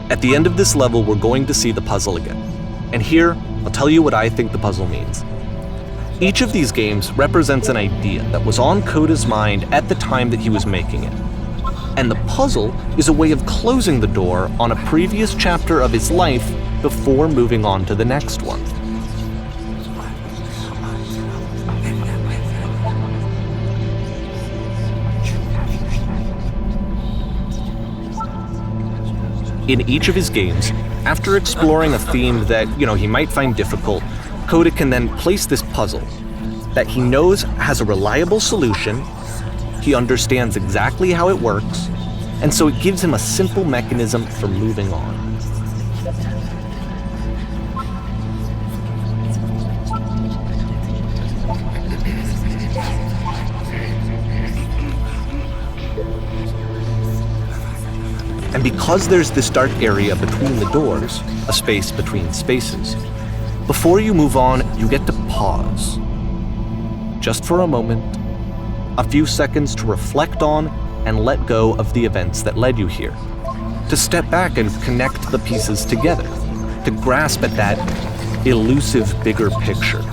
At the end of this level, we're going to see the puzzle again. And here, I'll tell you what I think the puzzle means. Each of these games represents an idea that was on Coda's mind at the time that he was making it. And the puzzle is a way of closing the door on a previous chapter of his life before moving on to the next one. In each of his games, after exploring a theme that, he might find difficult, Coda can then place this puzzle that he knows has a reliable solution, he understands exactly how it works, and so it gives him a simple mechanism for moving on. And because there's this dark area between the doors, a space between spaces, before you move on, you get to pause. Just for a moment, a few seconds to reflect on and let go of the events that led you here. To step back and connect the pieces together. To grasp at that elusive bigger picture.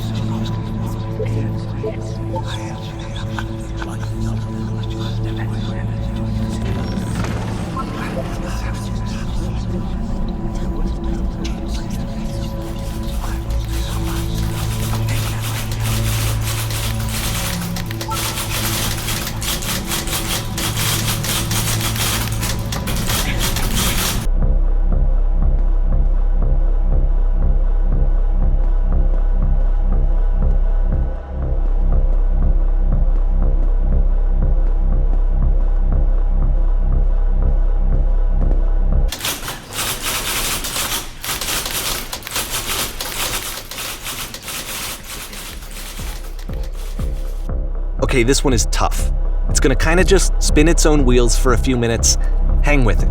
Okay, this one is tough. It's gonna kinda just spin its own wheels for a few minutes. Hang with it.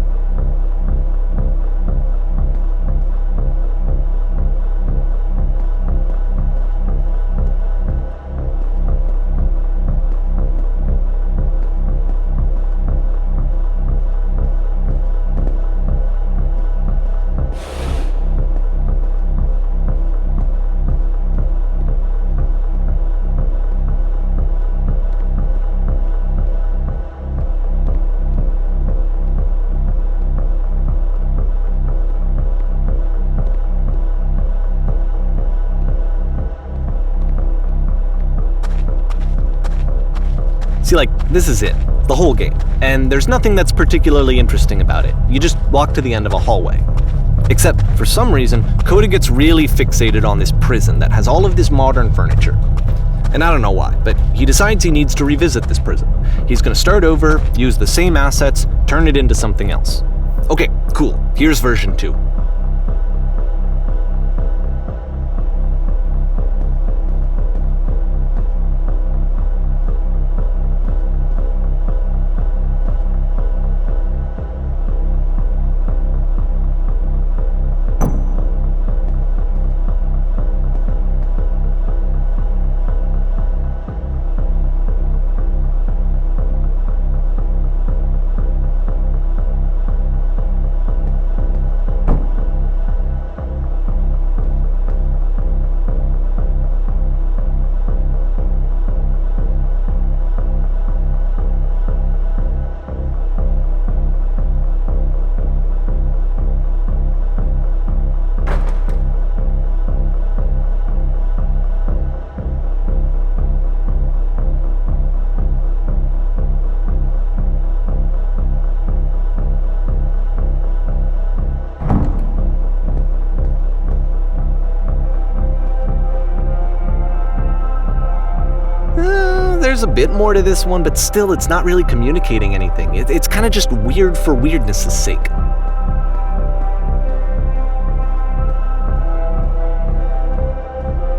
See, like, this is it, the whole game, and there's nothing that's particularly interesting about it. You just walk to the end of a hallway. Except, for some reason, Coda gets really fixated on this prison that has all of this modern furniture. And I don't know why, but he decides he needs to revisit this prison. He's gonna start over, use the same assets, turn it into something else. Okay, cool, here's version 2. There's a bit more to this one, but still it's not really communicating anything. It's kind of just weird for weirdness' sake.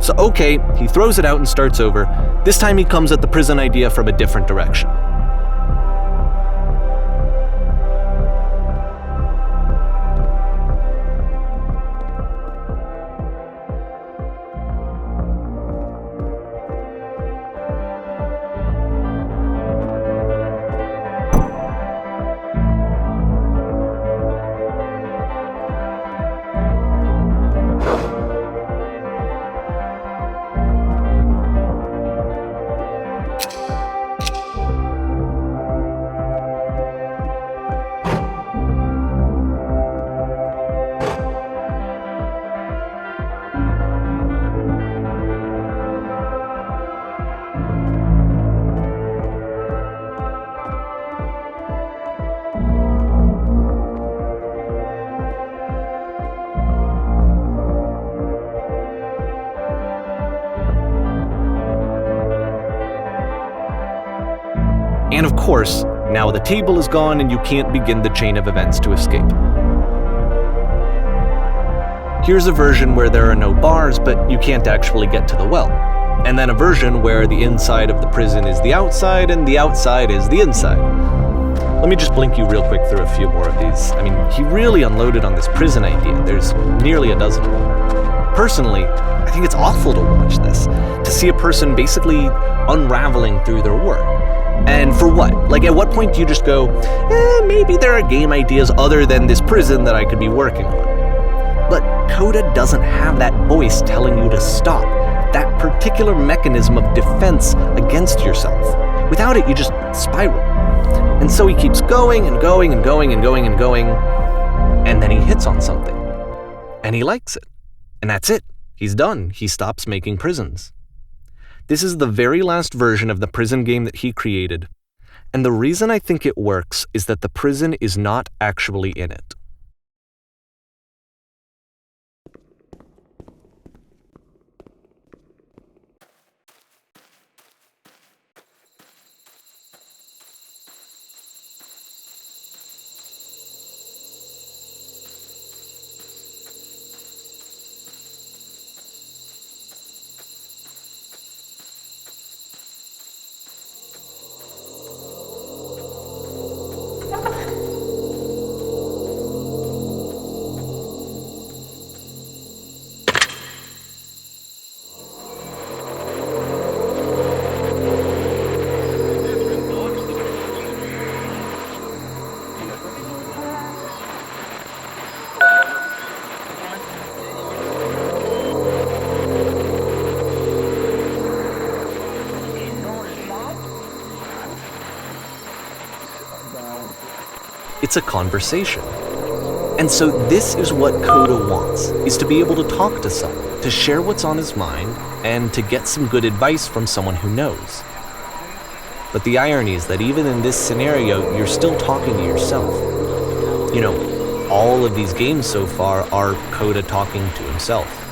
So okay, he throws it out and starts over. This time he comes at the prison idea from a different direction. And of course, now the table is gone and you can't begin the chain of events to escape. Here's a version where there are no bars, but you can't actually get to the well. And then a version where the inside of the prison is the outside and the outside is the inside. Let me just blink you real quick through a few more of these. I mean, he really unloaded on this prison idea. There's nearly a dozen of them. Personally, I think it's awful to watch this, to see a person basically unraveling through their work. And for what? Like, at what point do you just go, maybe there are game ideas other than this prison that I could be working on? But Coda doesn't have that voice telling you to stop, that particular mechanism of defense against yourself. Without it, you just spiral. And so he keeps going and going and going and going and going, and then he hits on something. And he likes it. And that's it. He's done. He stops making prisons. This is the very last version of the prison game that he created, and the reason I think it works is that the prison is not actually in it. It's a conversation. And so this is what Coda wants, is to be able to talk to someone, to share what's on his mind, and to get some good advice from someone who knows. But the irony is that even in this scenario, you're still talking to yourself. You know, all of these games so far are Coda talking to himself.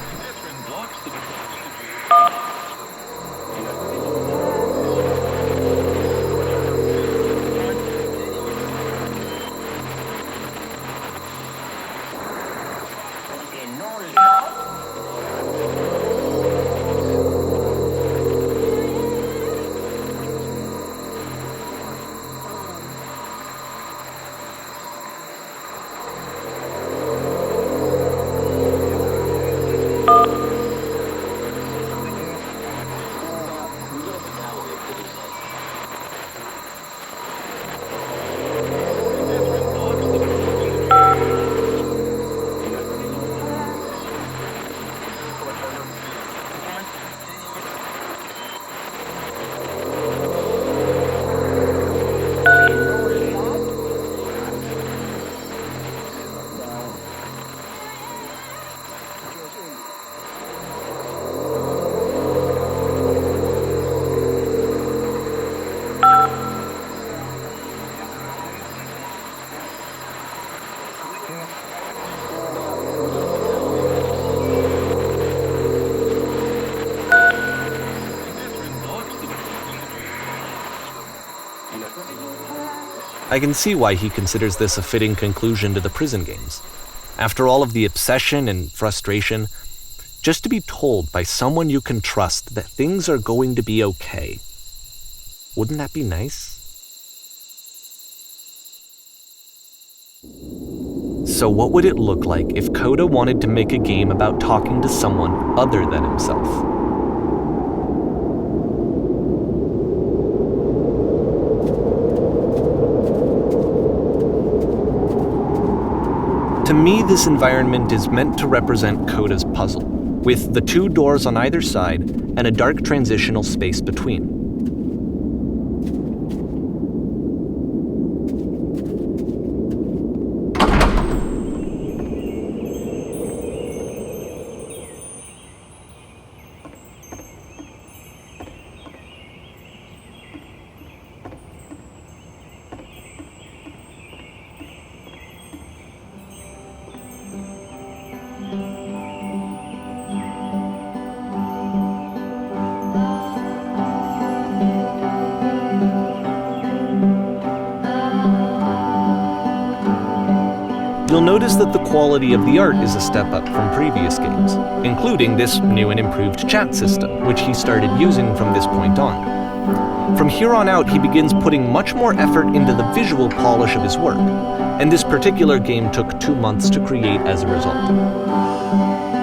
I can see why he considers this a fitting conclusion to the prison games. After all of the obsession and frustration, just to be told by someone you can trust that things are going to be okay. Wouldn't that be nice? So what would it look like if Coda wanted to make a game about talking to someone other than himself? To me, this environment is meant to represent Coda's puzzle, with the two doors on either side and a dark transitional space between. You'll notice that the quality of the art is a step up from previous games, including this new and improved chat system, which he started using from this point on. From here on out, he begins putting much more effort into the visual polish of his work, and this particular game took 2 months to create as a result.